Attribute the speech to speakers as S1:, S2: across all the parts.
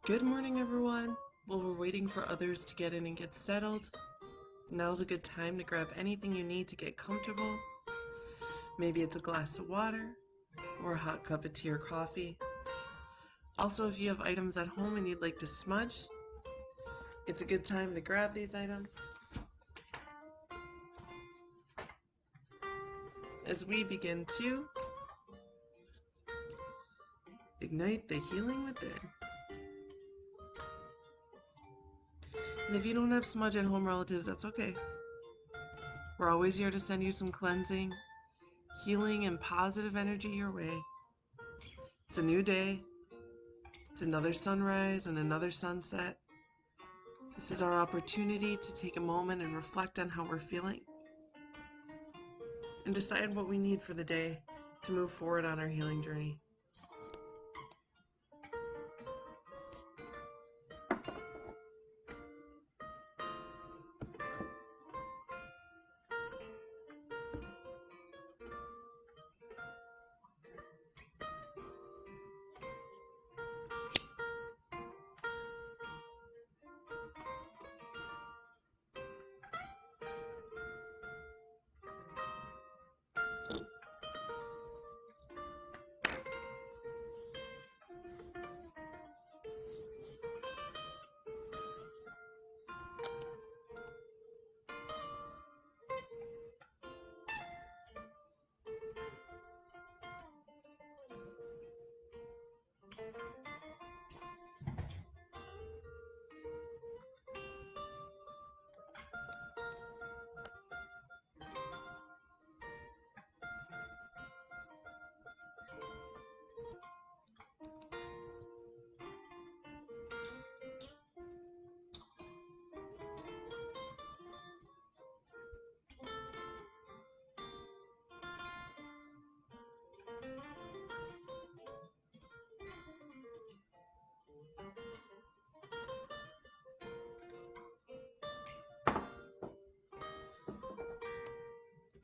S1: Good morning, everyone. While we're waiting for others to get in and get settled, now's a good time to grab anything you need to get comfortable. Maybe it's a glass of water or a hot cup of tea or coffee. Also, if you have items at home and you'd like to smudge, it's a good time to grab these items as we begin to ignite the healing within. And if you don't have smudge at home, relatives, that's okay. We're always here to send you some cleansing, healing, and positive energy your way. It's a new day. It's another sunrise and another sunset. This is our opportunity to take a moment and reflect on how we're feeling and decide what we need for the day to move forward on our healing journey.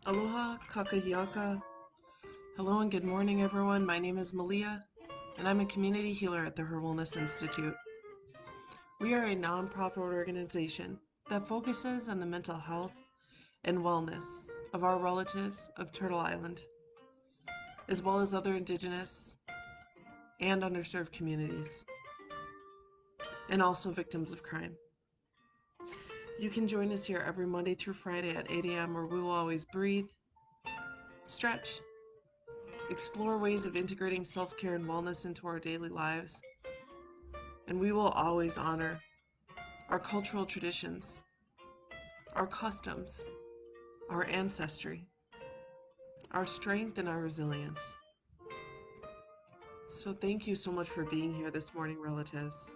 S1: Aloha, kakahiaka. Hello and good morning, everyone. My name is Malia, and I'm a community healer at the HIR Wellness Institute. We are a nonprofit organization that focuses on the mental health and wellness of our relatives of Turtle Island, as well as other Indigenous and underserved communities, and also victims of crime. You can join us here every Monday through Friday at 8 a.m. where we will always breathe, stretch, explore ways of integrating self-care and wellness into our daily lives, and we will always honor our cultural traditions, our customs, our ancestry, our strength, and our resilience. So thank you so much for being here this morning, relatives.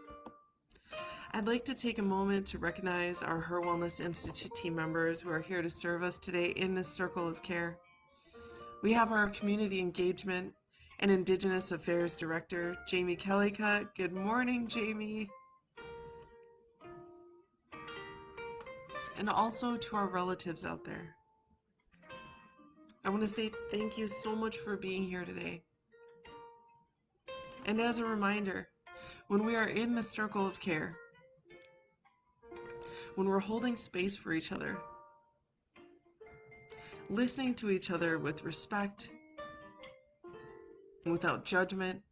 S1: I'd like to take a moment to recognize our HIR Wellness Institute team members who are here to serve us today in this circle of care. We have our Community Engagement and Indigenous Affairs Director, Jamie Kellycutt. Good morning, Jamie. And also to our relatives out there. I want to say thank you so much for being here today. And as a reminder, when we are in the circle of care, when we're holding space for each other, listening to each other with respect, and without judgment,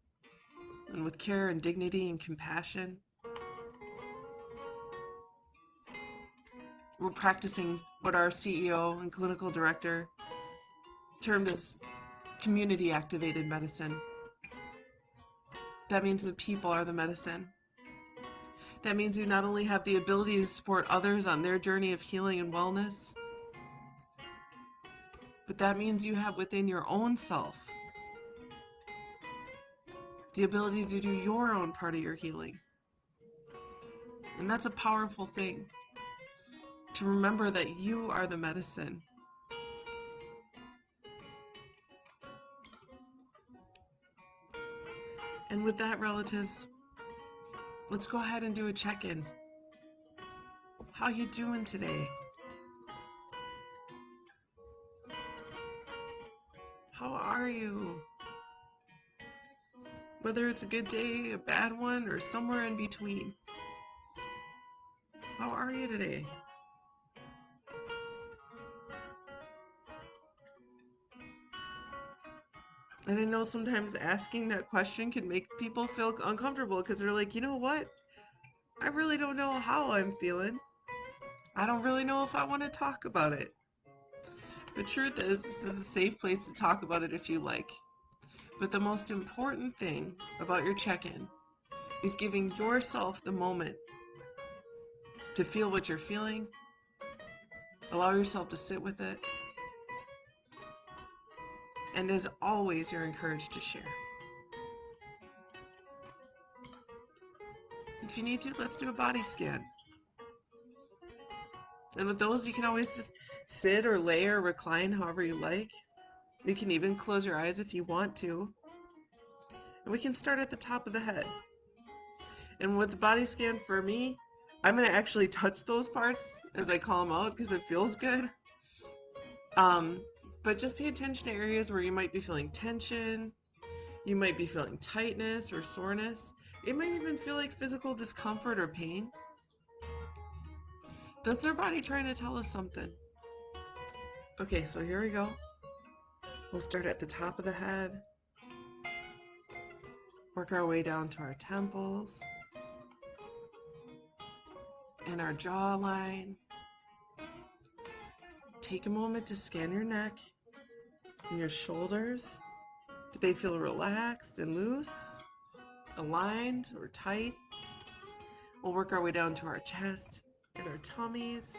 S1: and with care and dignity and compassion, we're practicing what our CEO and clinical director termed as community activated medicine. That means the people are the medicine. That means you not only have the ability to support others on their journey of healing and wellness, but that means you have within your own self the ability to do your own part of your healing. And that's a powerful thing, to remember that you are the medicine. And with that, relatives, let's go ahead and do a check-in. How you doing today? How are you? whether it's a good day, a bad one, or somewhere in between. How are you today? And I know sometimes asking that question can make people feel uncomfortable because they're like, you know what? I really don't know how I'm feeling. I don't really know if I want to talk about it. The truth is, this is a safe place to talk about it if you like. But the most important thing about your check in is giving yourself the moment to feel what you're feeling, allow yourself to sit with it, and as always, you're encouraged to share. If you need to, let's do a body scan. And with those, you can always just sit or lay or recline however you like. You can even close your eyes if you want to. And we can start at the top of the head. And with the body scan for me, I'm going to actually touch those parts as I call them out because it feels good. Um, but just pay attention to areas where you might be feeling tension, you might be feeling tightness or soreness. It might even feel like physical discomfort or pain. That's our body trying to tell us something. Okay, so here we go. We'll start at the top of the head, work our way down to our temples and our jawline. Take a moment to scan your neck and your shoulders. Do they feel relaxed and loose, aligned or tight? We'll work our way down to our chest and our tummies.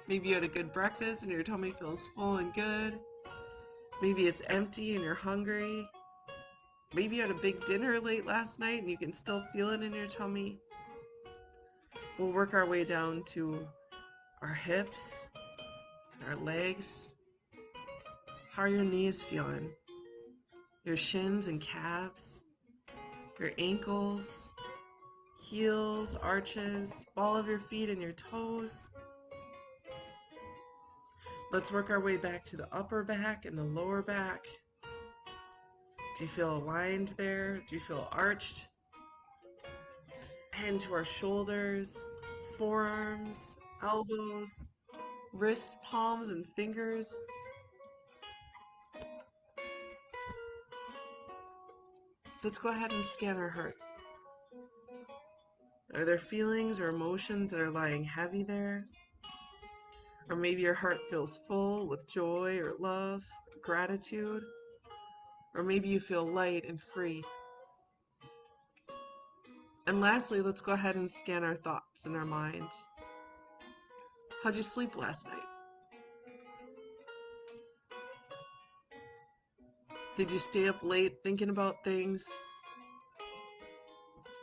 S1: Maybe you had a good breakfast and your tummy feels full and good. Maybe it's empty and you're hungry. Maybe you had a big dinner late last night and you can still feel it in your tummy. We'll work our way down to our hips, our legs. How are your knees feeling? Your shins and calves, your ankles, heels, arches, ball of your feet and your toes. Let's work our way back to the upper back and the lower back. Do you feel aligned there? Do you feel arched? And to our shoulders, forearms, elbows, wrist, palms, and fingers. Let's go ahead and scan our hearts. Are there feelings or emotions that are lying heavy there? Or maybe your heart feels full with joy or love, or gratitude. Or maybe you feel light and free. And lastly, let's go ahead and scan our thoughts and our minds. How'd you sleep last night? Did you stay up late thinking about things?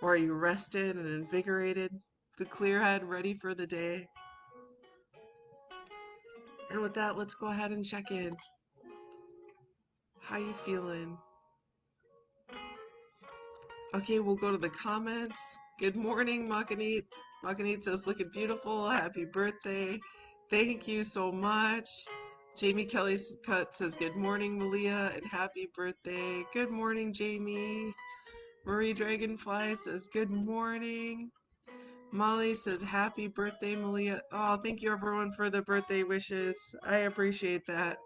S1: Or are you rested and invigorated, the clear head, ready for the day? And with that, let's go ahead and check in. How you feeling? Okay, we'll go to the comments. Good morning, Makanit. Makanit says, looking beautiful. Happy birthday. Thank you so much. Jamie Kelly Cut says, good morning, Malia, and happy birthday. Good morning, Jamie. Marie Dragonfly says, good morning. Molly says, happy birthday, Malia. Oh, thank you, everyone, for the birthday wishes. I appreciate that.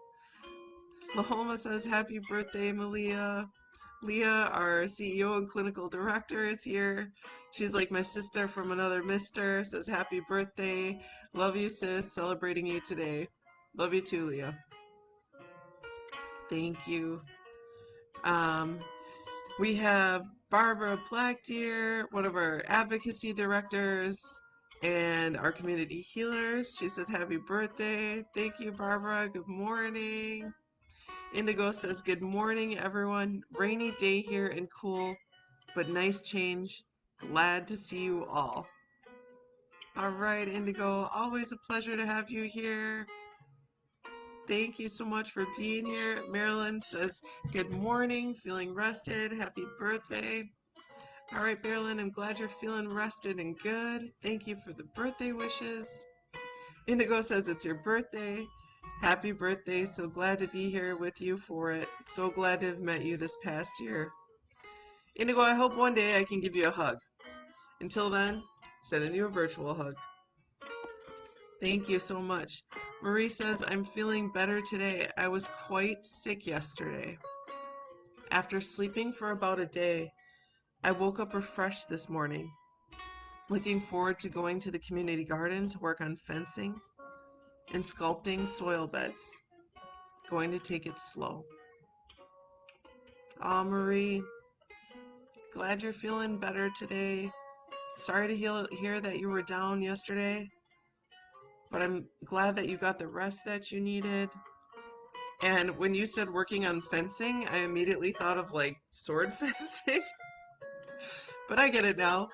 S1: Mahoma says, happy birthday, Malia. Leah, our CEO and clinical director, is here. She's like my sister from another mister. Says, happy birthday. Love you, sis. Celebrating you today. Love you too, Leah. Thank you. Um, we have Barbara Blackdeer, one of our advocacy directors and our community healers. She says, happy birthday. Thank you, Barbara. Good morning. Indigo says, good morning, everyone. Rainy day here and cool, but nice change. Glad to see you all. All right, Indigo, always a pleasure to have you here. Thank you so much for being here. Marilyn says, good morning, feeling rested. Happy birthday. All right, Marilyn, I'm glad you're feeling rested and good. Thank you for the birthday wishes. Indigo says it's your birthday. Happy birthday. So glad to be here with you for it. So glad to have met you this past year. Indigo, I hope one day I can give you a hug. Until then, sending you a virtual hug. Thank you so much. Marie says, I'm feeling better today. I was quite sick yesterday. After sleeping for about a day, I woke up refreshed this morning. Looking forward to going to the community garden to work on fencing and sculpting soil beds. Going to take it slow. Aw, Marie, glad you're feeling better today. Sorry to hear that you were down yesterday, but I'm glad that you got the rest that you needed. And when you said working on fencing, I immediately thought of like sword fencing, but I get it now.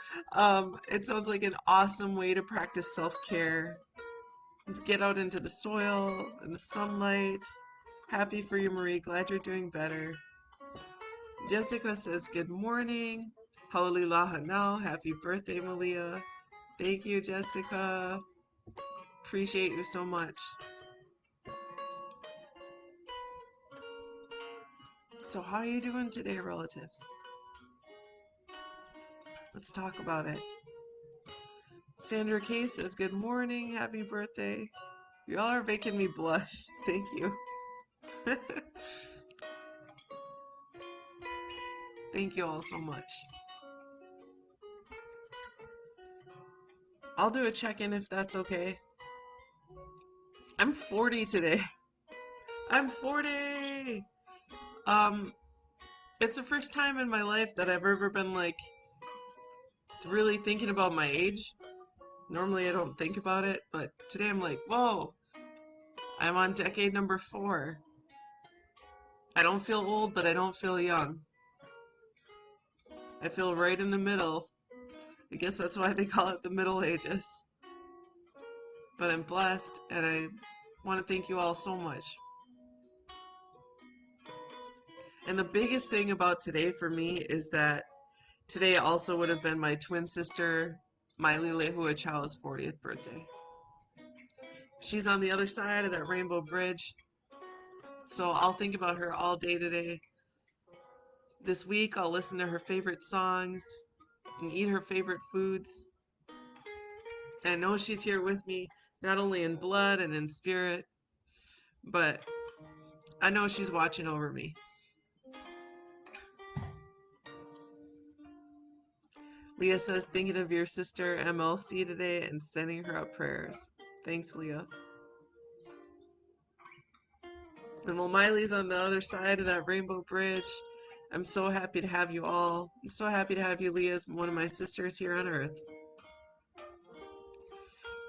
S1: It sounds like an awesome way to practice self-care. Get out into the soil and the sunlight. Happy for you, Marie. Glad you're doing better. Jessica says, good morning. Haulilaha now. Happy birthday, Malia. Thank you, Jessica. Appreciate you so much. So how are you doing today, relatives? Let's talk about it. Sandra K says, good morning. Happy birthday. Y'all are making me blush. Thank you. Thank you all so much. I'll do a check-in if that's okay. I'm 40 today. I'm 40! Um, it's the first time in my life that I've ever been like really thinking about my age. Normally I don't think about it, but today I'm like, whoa, I'm on decade number 4. I don't feel old, but I don't feel young. I feel right in the middle. I guess that's why they call it the Middle Ages. But I'm blessed, and I want to thank you all so much. And the biggest thing about today for me is that today also would have been my twin sister, Malia Chow's 40th birthday. She's on the other side of that rainbow bridge, so I'll think about her all day today. This week, I'll listen to her favorite songs and eat her favorite foods. And I know she's here with me, not only in blood and in spirit, but I know she's watching over me. Leah says, thinking of your sister MLC today and sending her up prayers. Thanks, Leah. And while Miley's on the other side of that rainbow bridge, I'm so happy to have you all. I'm so happy to have you, Leah, as one of my sisters here on earth.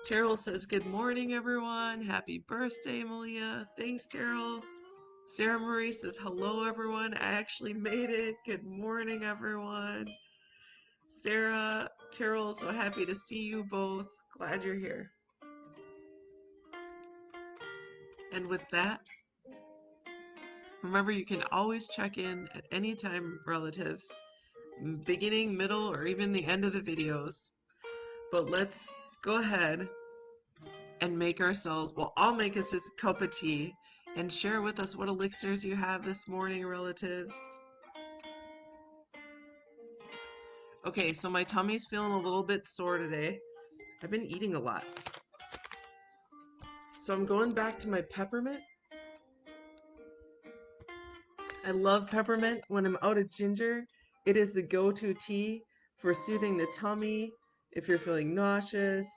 S1: Terrell says, good morning, everyone. Happy birthday, Malia. Thanks, Terrell. Sarah Marie says, hello, everyone. I actually made it. Good morning, everyone. Sarah, Terrell, so happy to see you both. Glad you're here. And with that, remember you can always check in at any time, relatives, beginning, middle, or even the end of the videos. But let's go ahead and make ourselves, well, I'll make us a cup of tea and share with us what elixirs you have this morning, relatives. Okay, so my tummy's feeling a little bit sore today. I've been eating a lot. So I'm going back to my peppermint. I love peppermint. When I'm out of ginger, it is the go-to tea for soothing the tummy, if you're feeling nauseous,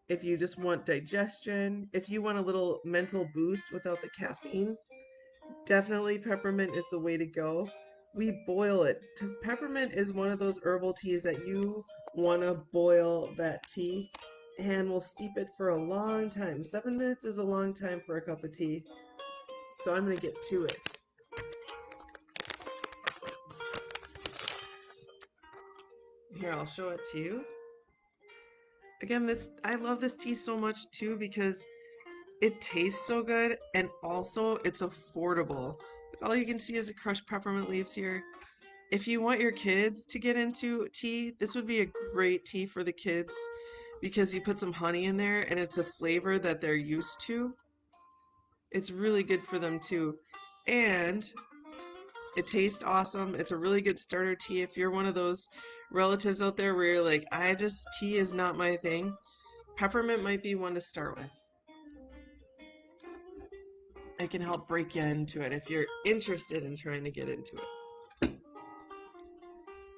S1: if you just want digestion, if you want a little mental boost without the caffeine. Definitely peppermint is the way to go. We boil it. Peppermint is one of those herbal teas that you want to boil that tea, and we'll steep it for a long time. 7 minutes is a long time for a cup of tea. So I'm going to get to it. Here, I'll show it to you. Again, I love this tea so much too because it tastes so good and also it's affordable. All you can see is the crushed peppermint leaves here. If you want your kids to get into tea, this would be a great tea for the kids because you put some honey in there and it's a flavor that they're used to. It's really good for them too. And It tastes awesome. It's a really good starter tea. If you're one of those relatives out there where you're like, tea is not my thing, peppermint might be one to start with. It can help break you into it if you're interested in trying to get into it.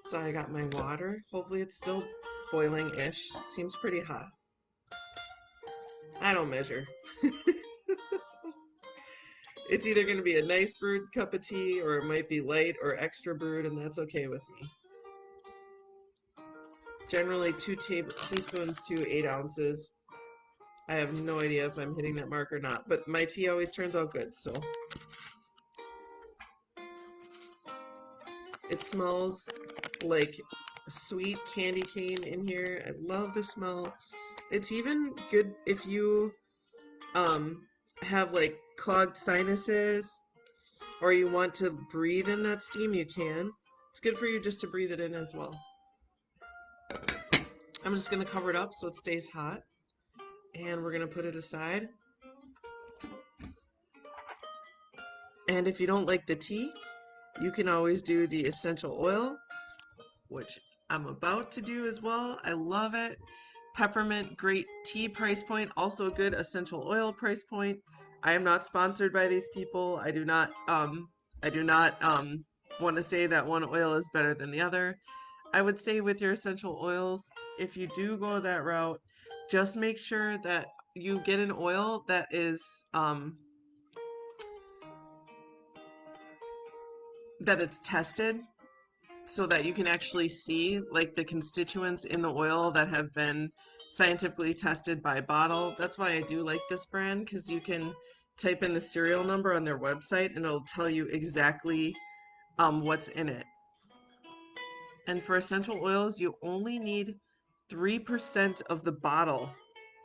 S1: So I got my water. Hopefully it's still boiling-ish. Seems pretty hot. I don't measure. It's either going to be a nice brewed cup of tea or it might be light or extra brewed, and that's okay with me. Generally 2 teaspoons to 8 ounces. I have no idea if I'm hitting that mark or not, but my tea always turns out good, so. It smells like sweet candy cane in here. I love the smell. It's even good if you um, have like clogged sinuses or you want to breathe in that steam, you can. It's good for you just to breathe it in as well. I'm just going to cover it up so it stays hot. And we're going to put it aside. And if you don't like the tea, you can always do the essential oil, which I'm about to do as well. I love it. Peppermint, great tea price point, also a good essential oil price point. I am not sponsored by these people. I do not want to say that one oil is better than the other. I would say with your essential oils, if you do go that route, just make sure that you get an oil that is that it's tested so that you can actually see like the constituents in the oil that have been scientifically tested by bottle. That's why I do like this brand, because you can type in the serial number on their website and it'll tell you exactly what's in it. And for essential oils, you only need 3% of the bottle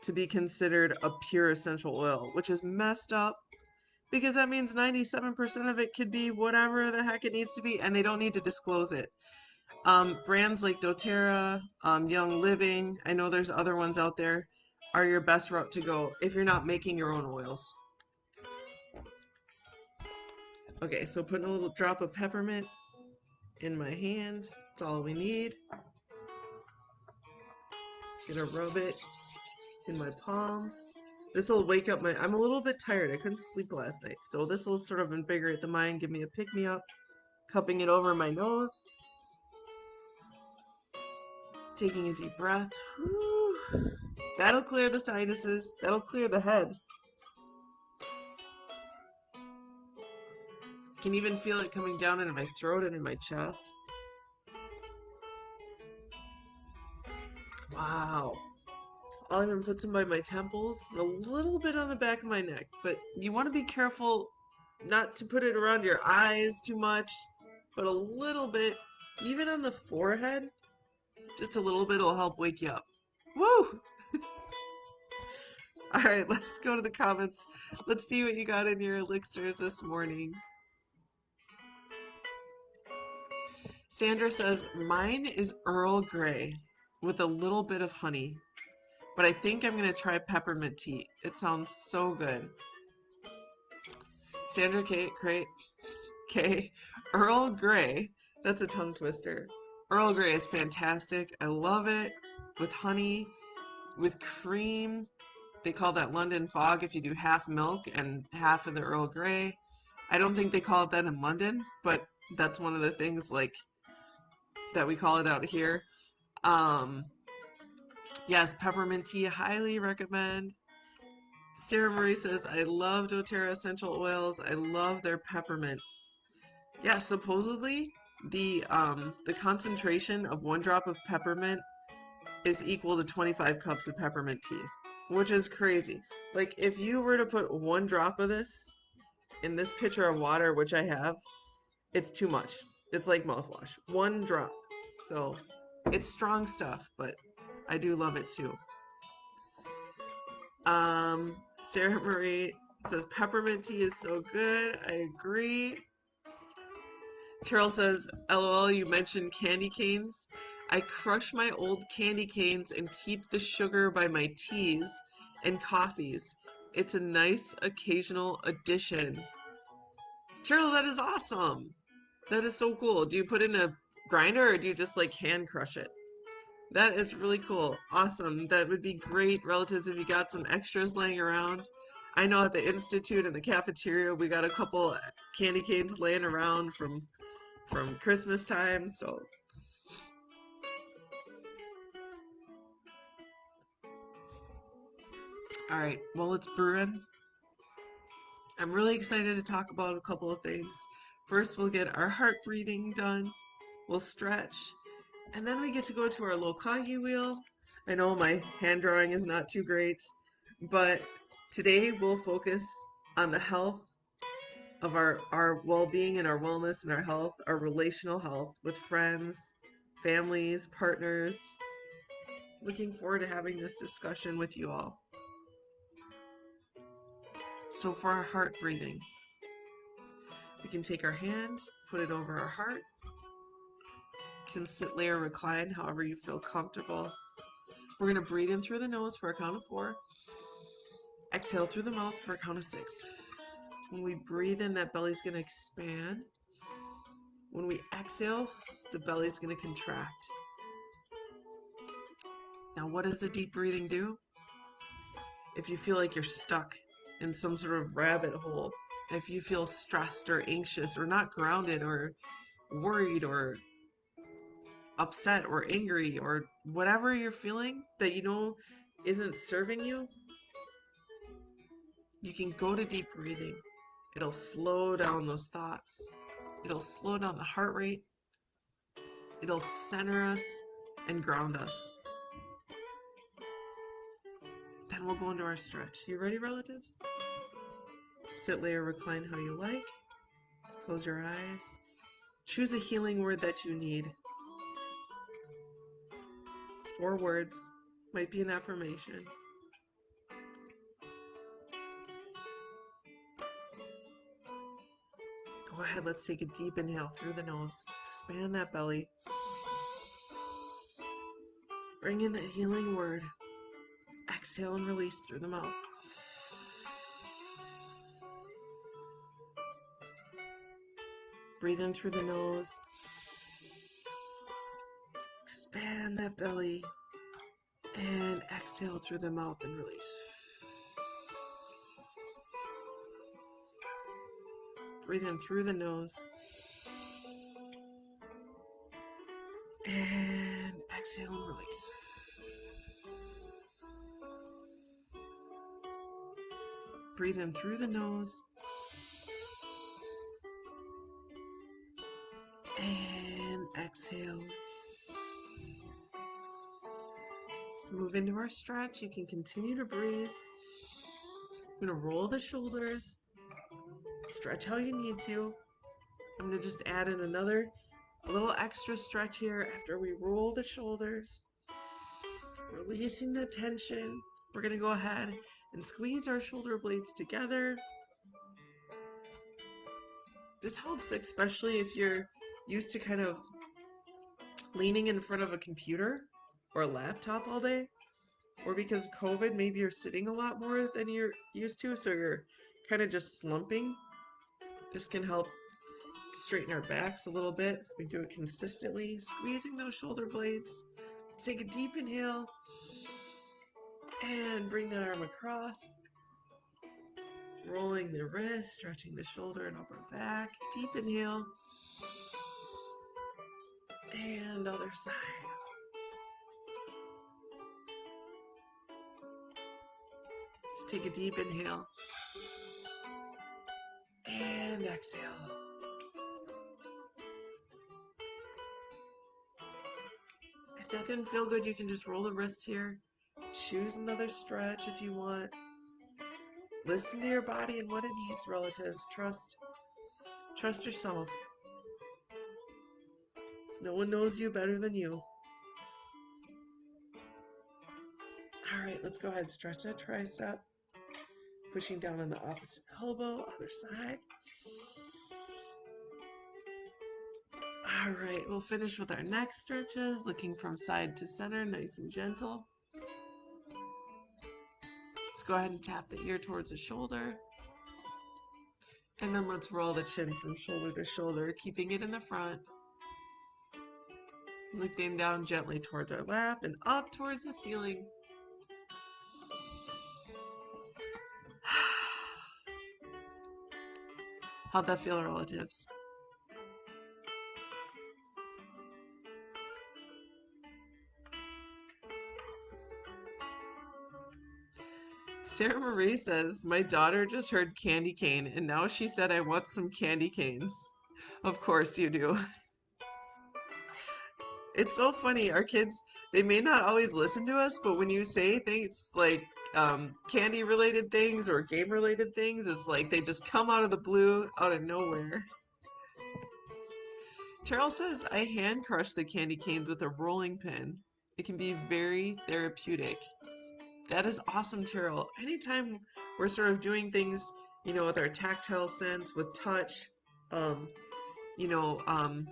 S1: to be considered a pure essential oil, which is messed up because that means 97% of it could be whatever the heck it needs to be, and they don't need to disclose it. Brands like doTERRA, Young Living, I know there's other ones out there, are your best route to go if you're not making your own oils. Okay, so putting a little drop of peppermint in my hands, that's all we need. Gonna rub it in my palms. This will wake up I'm a little bit tired, I couldn't sleep last night, so this will sort of invigorate the mind, give me a pick-me-up. Cupping it over my nose. Taking a deep breath. Whew. That'll clear the sinuses. That'll clear the head. I can even feel it coming down into my throat and in my chest. Wow. I'll even put some by my temples and a little bit on the back of my neck. But you want to be careful not to put it around your eyes too much, but a little bit, even on the forehead, just a little bit will help wake you up. Woo! All right, let's go to the comments. Let's see what you got in your elixirs this morning. Sandra says, mine is Earl Grey with a little bit of honey, but I think I'm going to try peppermint tea. It sounds so good. Sandra K. Earl Grey, that's a tongue twister. Earl Grey is fantastic. I love it with honey, with cream. They call that London fog if you do half milk and half of the Earl Grey. I don't think they call it that in London, but that's one of the things like that we call it out here. Yes, peppermint tea, highly recommend. Sarah Marie says, I love doTERRA essential oils. I love their peppermint. Yeah, supposedly the concentration of 1 drop of peppermint is equal to 25 cups of peppermint tea, which is crazy. Like if you were to put 1 drop of this in this pitcher of water, which I have, it's too much. It's like mouthwash. 1 drop. So it's strong stuff, but I do love it too. Sarah Marie says peppermint tea is so good. I agree. Terrell says, LOL, you mentioned candy canes. I crush my old candy canes and keep the sugar by my teas and coffees. It's a nice occasional addition. Terrell, that is awesome. That is so cool. Do you put in a grinder or do you just like hand crush it? That is really cool. Awesome. That would be great, relatives, if you got some extras laying around. I know at the Institute and the cafeteria we got a couple candy canes laying around from Christmas time. So, all right. Well, it's brewing. I'm really excited to talk about a couple of things. First, we'll get our heart breathing done. We'll stretch, and then we get to go to our lokahi wheel. I know my hand drawing is not too great, but today we'll focus on the health of our well-being and our wellness and our health, our relational health with friends, families, partners. Looking forward to having this discussion with you all. So for our heart breathing, we can take our hand, put it over our heart. You can sit, lay, or recline, however you feel comfortable. We're going to breathe in through the nose for a count of 4. Exhale through the mouth for a count of 6. When we breathe in, that belly's going to expand. When we exhale, the belly's going to contract. Now, what does the deep breathing do? If you feel like you're stuck in some sort of rabbit hole, if you feel stressed or anxious or not grounded or worried or upset or angry or whatever you're feeling that you know isn't serving you, you can go to deep breathing. It'll slow down those thoughts. It'll slow down the heart rate. It'll center us and ground us. Then we'll go into our stretch. You ready, relatives? Sit, lay, or recline how you like. Close your eyes. Choose a healing word that you need. Or words. Might be an affirmation. Go ahead, let's take a deep inhale through the nose. Expand that belly. Bring in that healing word. Exhale and release through the mouth. Breathe in through the nose. Expand that belly. And exhale through the mouth and release. Breathe in through the nose. And exhale and release. Breathe in through the nose. And exhale. Let's move into our stretch. You can continue to breathe. I'm going to roll the shoulders. Stretch how you need to. I'm going to just add in a little extra stretch here after we roll the shoulders. Releasing the tension. We're going to go ahead and squeeze our shoulder blades together. This helps especially if you're used to kind of leaning in front of a computer or a laptop all day, or because of COVID, maybe you're sitting a lot more than you're used to, so you're kind of just slumping. This can help straighten our backs a little bit if we do it consistently, squeezing those shoulder blades. Let's take a deep inhale and bring that arm across, rolling the wrist, stretching the shoulder and upper back. Deep inhale and other side. Let's take a deep inhale and exhale. If that didn't feel good, you can just roll the wrist here. Choose another stretch if you want. Listen to your body and what it needs, relatives. Trust yourself. No one knows you better than you. All right, let's go ahead. Stretch that tricep. Pushing down on the opposite elbow, other side. All right, we'll finish with our neck stretches, looking from side to center, nice and gentle. Let's go ahead and tap the ear towards the shoulder. And then let's roll the chin from shoulder to shoulder, keeping it in the front. Lifting down gently towards our lap and up towards the ceiling. How'd that feel, relatives? Sarah Marie says, my daughter just heard candy cane and now she said I want some candy canes. Of course you do. It's so funny. Our kids, they may not always listen to us, but when you say things like candy related things or game related things, it's like they just come out of the blue, out of nowhere. Terrell says, I hand crush the candy canes with a rolling pin. It can be very therapeutic. That is awesome, Terrell. Anytime we're sort of doing things, with our tactile sense, with touch, um, you know, um,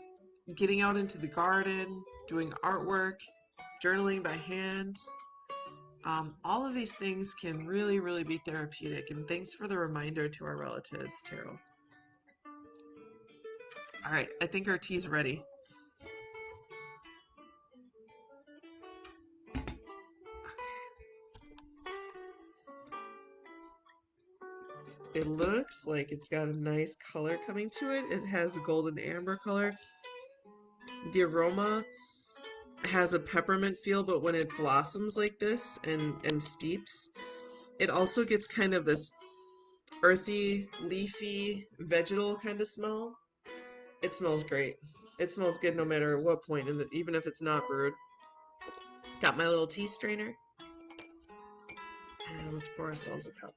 S1: getting out into the garden, doing artwork, journaling by hand, all of these things can really, really be therapeutic. And thanks for the reminder to our relatives, Terrell. All right, I think our tea's ready. It looks like it's got a nice color coming to it. It has a golden amber color. The aroma has a peppermint feel, but when it blossoms like this and steeps, it also gets kind of this earthy, leafy, vegetal kind of smell. It smells great. It smells good no matter what point, even if it's not brewed. Got my little tea strainer. And let's pour ourselves a cup.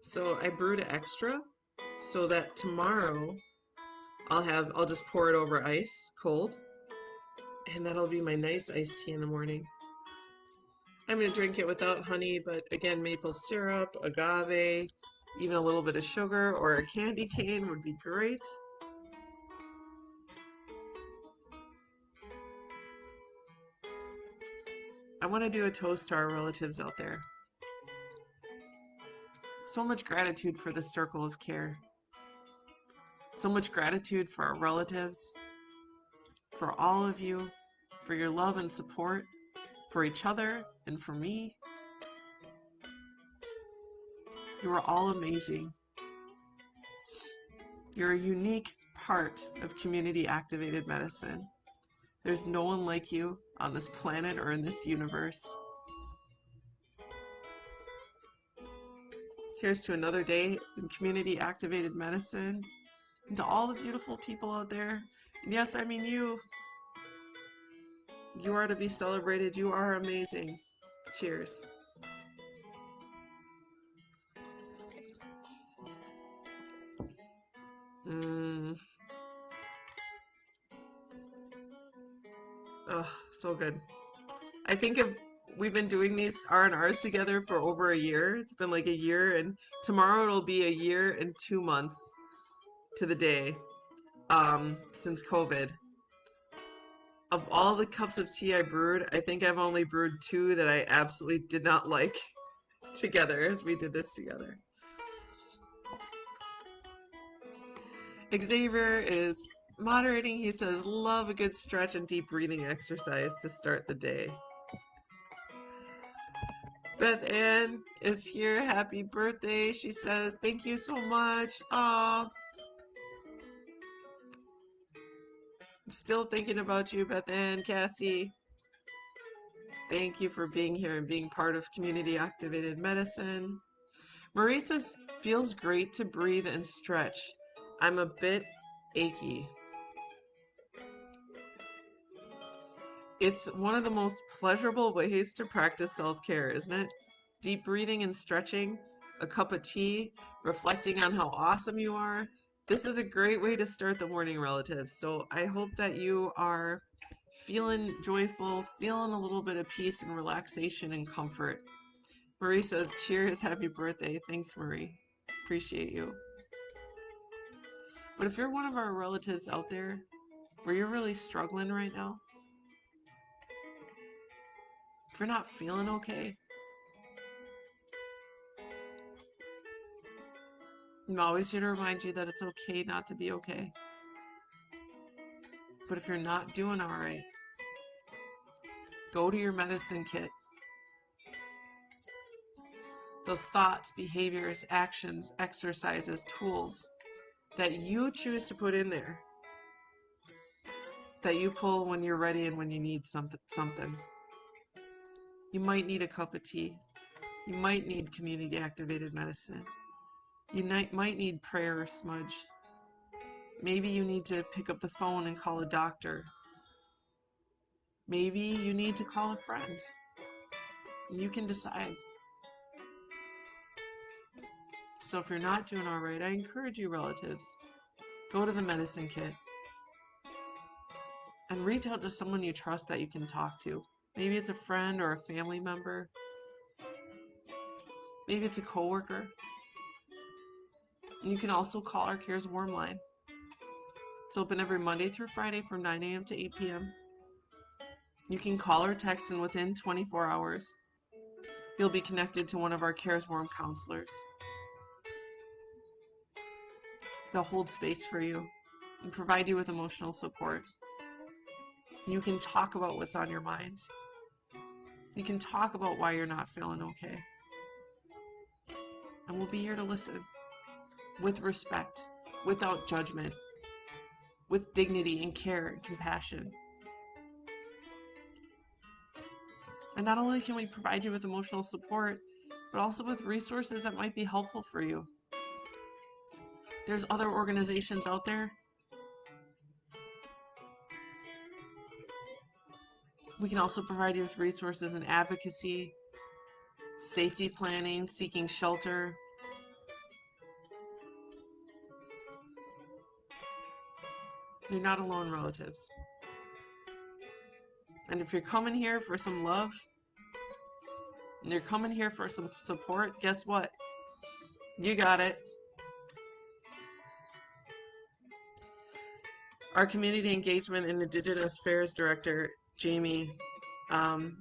S1: So I brewed extra so that tomorrow I'll just pour it over ice, cold, and that'll be my nice iced tea in the morning. I'm gonna drink it without honey, but again, maple syrup, agave, even a little bit of sugar or a candy cane would be great. I want to do a toast to our relatives out there. So much gratitude for this circle of care. So much gratitude for our relatives, for all of you, for your love and support, for each other and for me. You are all amazing. You're a unique part of community activated medicine. There's no one like you on this planet or in this universe. Here's to another day in community activated medicine, and to all the beautiful people out there. And yes, I mean you. You are to be celebrated. You are amazing. Cheers. Mmm. Oh, so good. I think if we've been doing these R&Rs together for over a year. It's been like a year, and tomorrow it'll be a year and 2 months to the day since COVID. Of all the cups of tea I brewed, I think I've only brewed two that I absolutely did not like together as we did this together. Xavier is moderating. He says, love a good stretch and deep breathing exercise to start the day. Beth Ann is here. Happy birthday. She says, thank you so much. Aw. Still thinking about you, Beth Ann, Cassie. Thank you for being here and being part of community activated medicine. Marie says, feels great to breathe and stretch. I'm a bit achy. It's one of the most pleasurable ways to practice self-care, isn't it? Deep breathing and stretching, a cup of tea, reflecting on how awesome you are. This is a great way to start the morning, relatives. So I hope that you are feeling joyful, feeling a little bit of peace and relaxation and comfort. Marie says, cheers, happy birthday. Thanks, Marie. Appreciate you. But if you're one of our relatives out there where you're really struggling right now, if you're not feeling okay, I'm always here to remind you that it's okay not to be okay. But if you're not doing all right, go to your medicine kit. Those thoughts, behaviors, actions, exercises, tools that you choose to put in there, that you pull when you're ready and when you need something. You might need a cup of tea. You might need community activated medicine. You might need prayer or smudge. Maybe you need to pick up the phone and call a doctor. Maybe you need to call a friend. You can decide. So if you're not doing all right, I encourage you, relatives, go to the medicine kit and reach out to someone you trust that you can talk to. Maybe it's a friend or a family member. Maybe it's a coworker. You can also call our Cares Warm line. It's open every Monday through Friday from 9 a.m. to 8 p.m. You can call or text, and within 24 hours, you'll be connected to one of our Cares Warm counselors. They'll hold space for you and provide you with emotional support. You can talk about what's on your mind. You can talk about why you're not feeling okay. And we'll be here to listen with respect, without judgment, with dignity and care and compassion. And not only can we provide you with emotional support, but also with resources that might be helpful for you. There's other organizations out there. We can also provide you with resources in advocacy, safety planning, seeking shelter. You're not alone, relatives. And if you're coming here for some love, and you're coming here for some support, guess what? You got it. Our Community Engagement and Indigenous Affairs Director, Jamie, I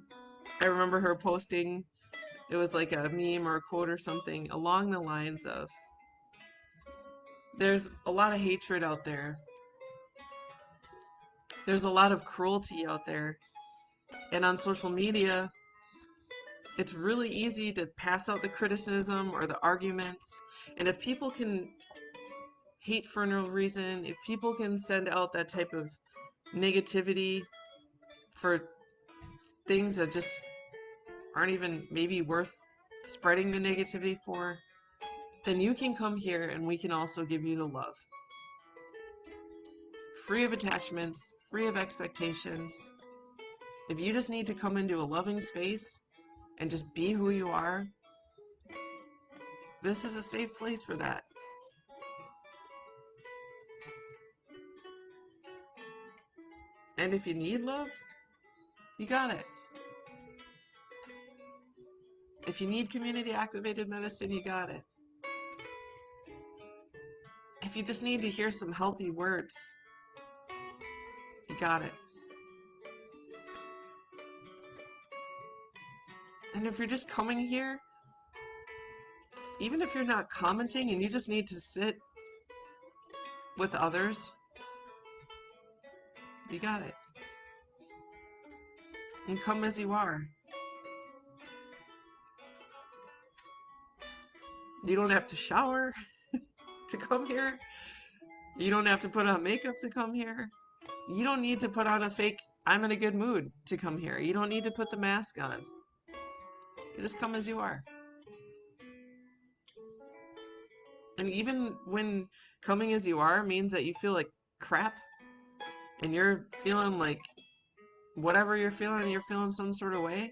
S1: remember her posting, it was like a meme or a quote or something along the lines of, there's a lot of hatred out there. There's a lot of cruelty out there. And on social media, it's really easy to pass out the criticism or the arguments. And if people can hate for no reason, if people can send out that type of negativity for things that just aren't even maybe worth spreading the negativity for, then you can come here and we can also give you the love. Free of attachments, free of expectations. If you just need to come into a loving space and just be who you are, this is a safe place for that. And if you need love, you got it. If you need community activated medicine, you got it. If you just need to hear some healthy words, you got it. And if you're just coming here, even if you're not commenting and you just need to sit with others, you got it. And come as you are. You don't have to shower to come here. You don't have to put on makeup to come here. You don't need to put on a fake, I'm in a good mood to come here. You don't need to put the mask on. You just come as you are. And even when coming as you are means that you feel like crap and you're feeling like whatever you're feeling some sort of way,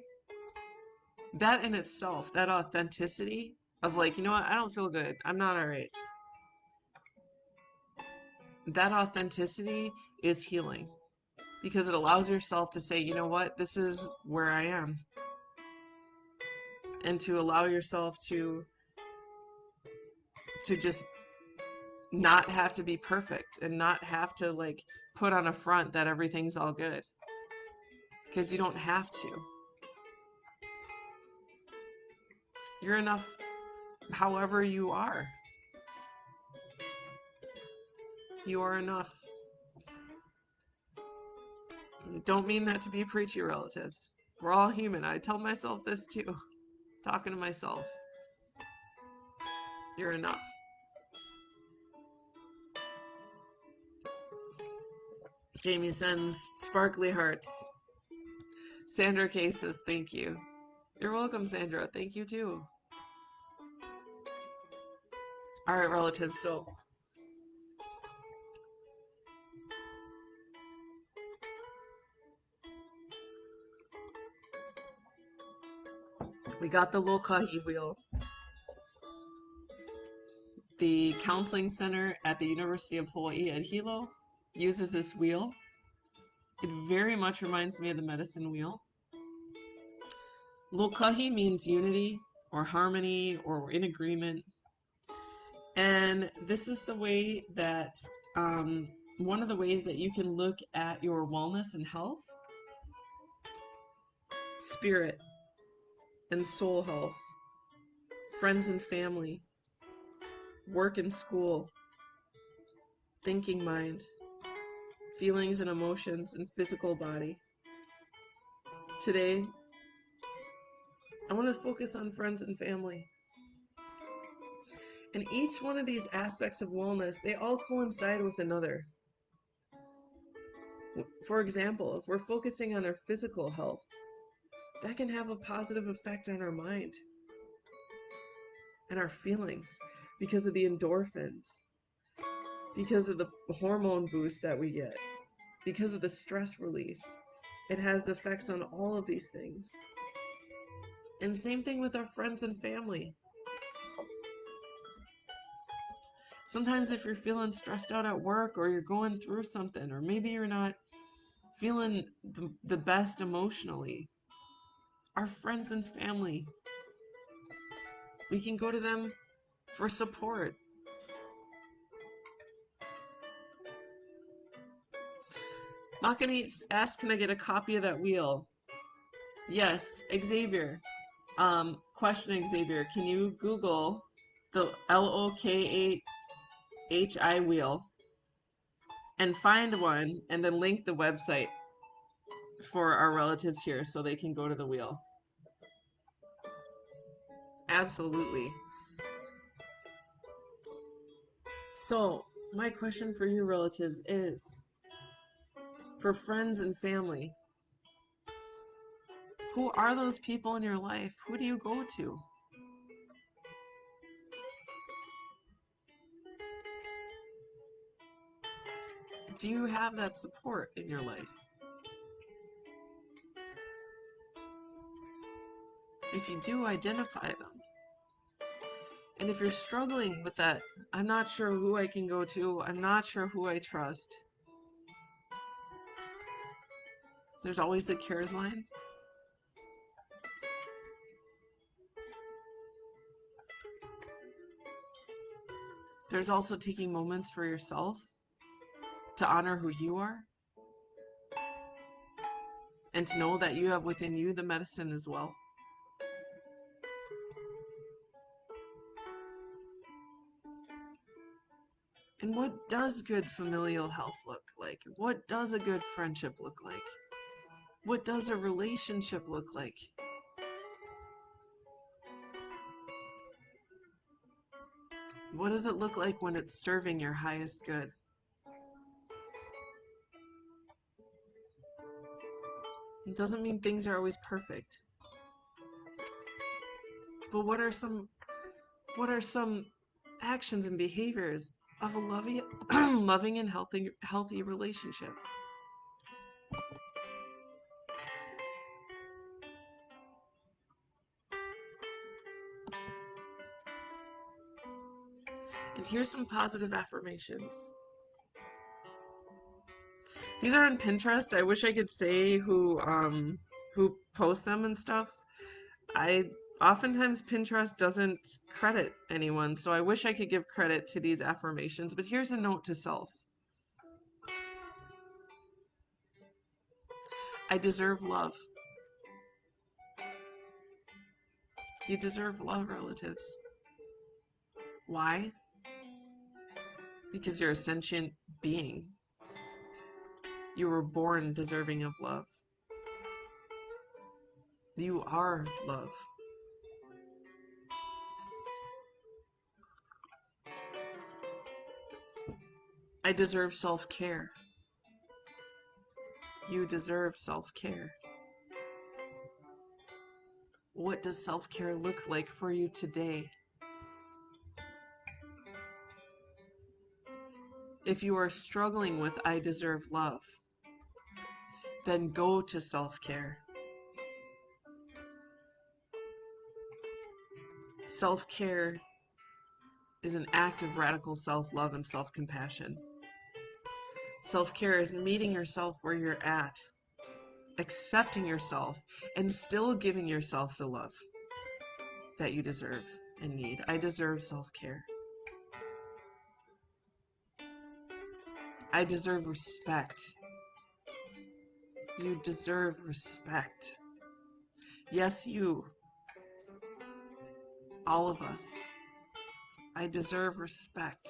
S1: that in itself, that authenticity of like, you know what, I don't feel good. I'm not all right. That authenticity is healing. because it allows yourself to say, you know what, this is where I am, and to allow yourself to just not have to be perfect and not have to like put on a front that everything's all good, because you don't have to. You're enough however you are. You are enough. Don't mean that to be preachy, relatives. We're all human. I tell myself this too, talking to myself. You're enough. Jamie sends sparkly hearts. Sandra K says thank you. You're welcome, Sandra. Thank you too. All right, relatives. So we got the little kahi wheel. The counseling center at the University of Hawaii at Hilo uses this wheel. It very much reminds me of the medicine wheel. Lokahi means unity or harmony or in agreement. And this is the way that, one of the ways that you can look at your wellness and health, spirit and soul health, friends and family, work and school, thinking mind, feelings and emotions, and physical body. Today, I want to focus on friends and family. And each one of these aspects of wellness, they all coincide with another. For example, if we're focusing on our physical health, that can have a positive effect on our mind and our feelings because of the endorphins, because of the hormone boost that we get, because of the stress release. It has effects on all of these things. And same thing with our friends and family. Sometimes if you're feeling stressed out at work, or you're going through something, or maybe you're not feeling the best emotionally, our friends and family, we can go to them for support. Makani asked, can I get a copy of that wheel? Yes, Xavier. Question, Xavier, can you Google the LOKHI wheel and find one, and then link the website for our relatives here so they can go to the wheel? Absolutely. So, my question for you, relatives, is for friends and family, who are those people in your life? Who do you go to? Do you have that support in your life? If you do, identify them. And if you're struggling with that, I'm not sure who I can go to, I'm not sure who I trust, there's always the CARES line. There's also taking moments for yourself to honor who you are and to know that you have within you the medicine as well. And what does good familial health look like? What does a good friendship look like? What does a relationship look like? What does it look like when it's serving your highest good? It doesn't mean things are always perfect. But what are some actions and behaviors of a loving and healthy relationship? And here's some positive affirmations. These are on Pinterest. I wish I could say who posts them and stuff. I oftentimes Pinterest doesn't credit anyone, so I wish I could give credit to these affirmations, but here's a note to self. I deserve love. You deserve love, relatives. Why? Because you're a sentient being. You were born deserving of love. You are love. I deserve self-care. You deserve self-care. What does self-care look like for you today? If you are struggling with I deserve love, then go to self-care. Self-care is an act of radical self-love and self-compassion. Self-care is meeting yourself where you're at, accepting yourself, and still giving yourself the love that you deserve and need. I deserve self-care. I deserve respect. You deserve respect. Yes, you. All of us. I deserve respect.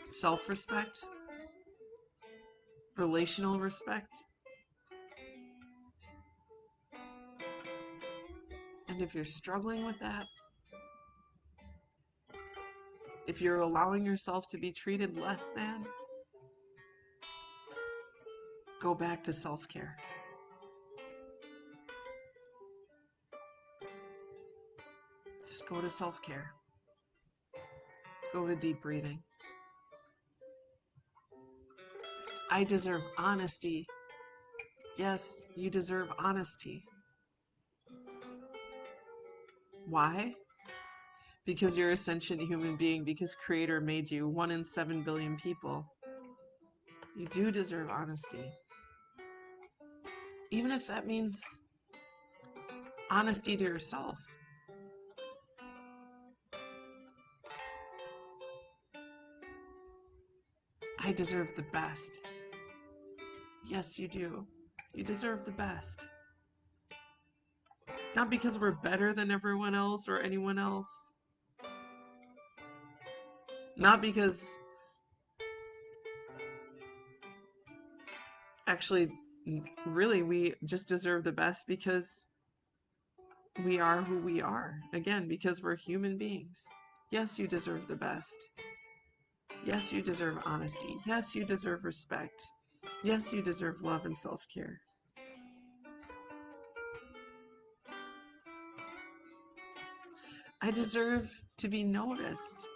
S1: Self-respect. Relational respect. And if you're struggling with that, if you're allowing yourself to be treated less than, go back to self-care. Just go to self-care. Go to deep breathing. I deserve honesty. Yes, you deserve honesty. Why? Because you're a sentient human being, because Creator made you 1 in 7 billion people. You do deserve honesty. Even if that means honesty to yourself. I deserve the best. Yes, you do. You deserve the best. Not because we're better than everyone else or anyone else. Not because, actually, really, we just deserve the best because we are who we are. Again, because we're human beings. Yes, you deserve the best. Yes, you deserve honesty. Yes, you deserve respect. Yes, you deserve love and self-care. I deserve to be noticed.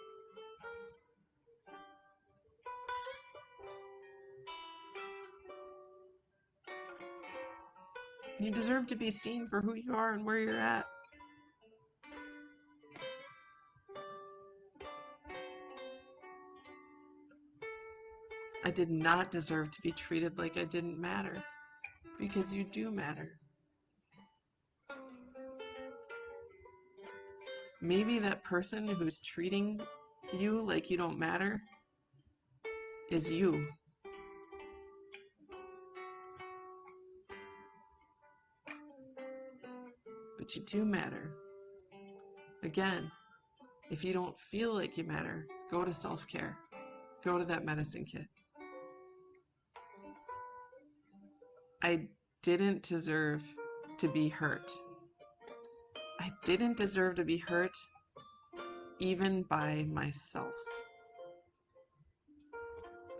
S1: You deserve to be seen for who you are and where you're at. I did not deserve to be treated like I didn't matter, because you do matter. Maybe that person who's treating you like you don't matter is you. But you do matter. Again, if you don't feel like you matter, go to self-care. Go to that medicine kit. I didn't deserve to be hurt. I didn't deserve to be hurt even by myself.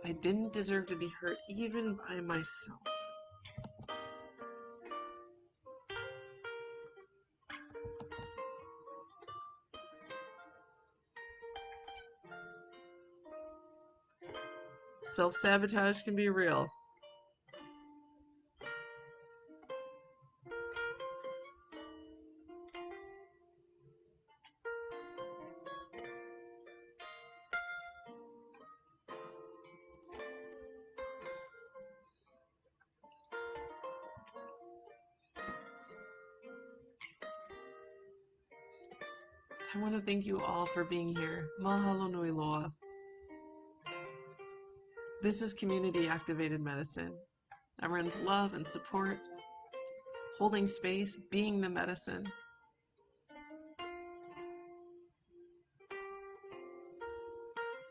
S1: I didn't deserve to be hurt even by myself. Self-sabotage can be real. I want to thank you all for being here. Mahalo nui loa. This is community activated medicine that runs love and support, holding space, being the medicine.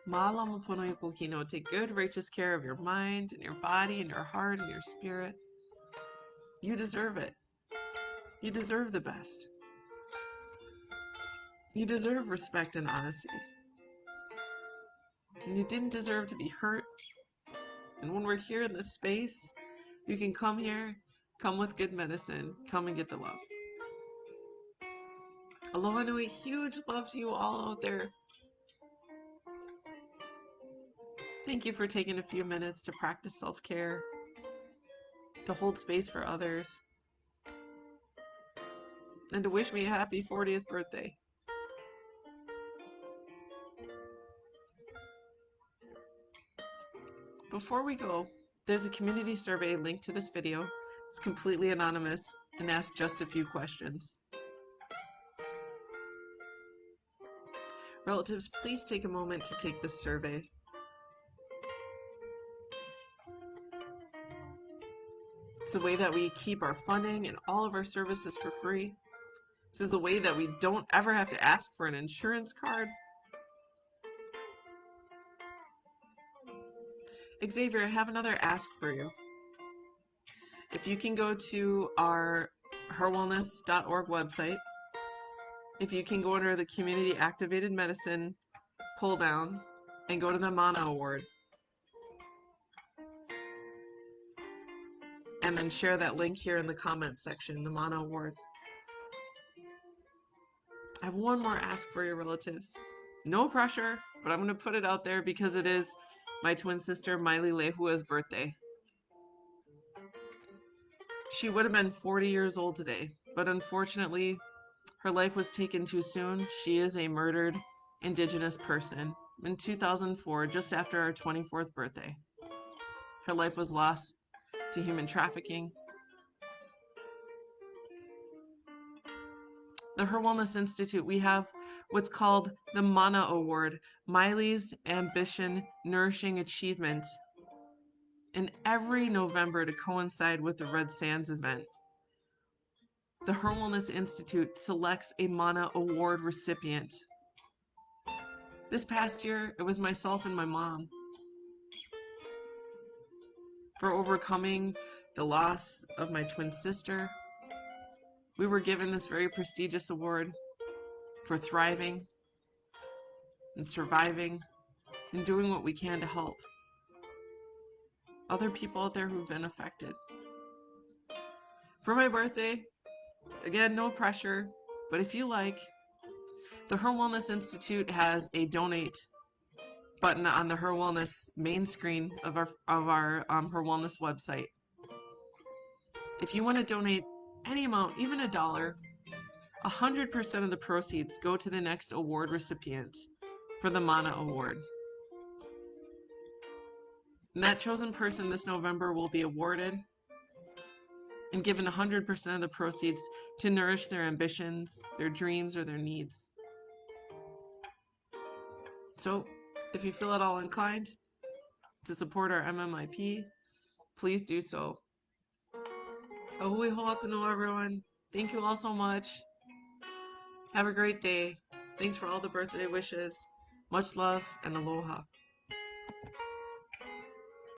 S1: Malama pono kino. Take good, righteous care of your mind and your body and your heart and your spirit. You deserve it. You deserve the best. You deserve respect and honesty. And you didn't deserve to be hurt. And when we're here in this space, you can come here, come with good medicine, come and get the love. Aloha nui, huge love to you all out there. Thank you for taking a few minutes to practice self-care, to hold space for others, and to wish me a happy 40th birthday. Before we go, there's a community survey linked to this video. It's completely anonymous and asks just a few questions. Relatives, please take a moment to take this survey. It's a way that we keep our funding and all of our services for free. This is a way that we don't ever have to ask for an insurance card. Xavier, I have another ask for you. If you can go to our HIRwellness.org website, if you can go under the Community Activated Medicine pull down and go to the Mana Award, and then share that link here in the comments section, the Mana Award. I have one more ask for your relatives. No pressure, but I'm going to put it out there because it is my twin sister, Maili Lehua's birthday. She would have been 40 years old today, but unfortunately, her life was taken too soon. She is a murdered Indigenous person in 2004, just after our 24th birthday. Her life was lost to human trafficking. The HIR Wellness Institute, we have what's called the Mana Award, Maili's Ambition Nourishing Achievement, in every November to coincide with the Red Sands event. The HIR Wellness Institute selects a Mana Award recipient. This past year, it was myself and my mom. For overcoming the loss of my twin sister, we were given this very prestigious award for thriving and surviving and doing what we can to help other people out there who've been affected. For my birthday, again, no pressure, but if you like, the HIR Wellness Institute has a donate button on the HIR Wellness main screen of our HIR Wellness website. If you want to donate any amount, even $1, 100% of the proceeds go to the next award recipient for the Mana Award. And that chosen person this November will be awarded and given 100% of the proceeds to nourish their ambitions, their dreams, or their needs. So, if you feel at all inclined to support our MMIP, please do so. Ahui ho'akuno, everyone. Thank you all so much. Have a great day. Thanks for all the birthday wishes. Much love and aloha.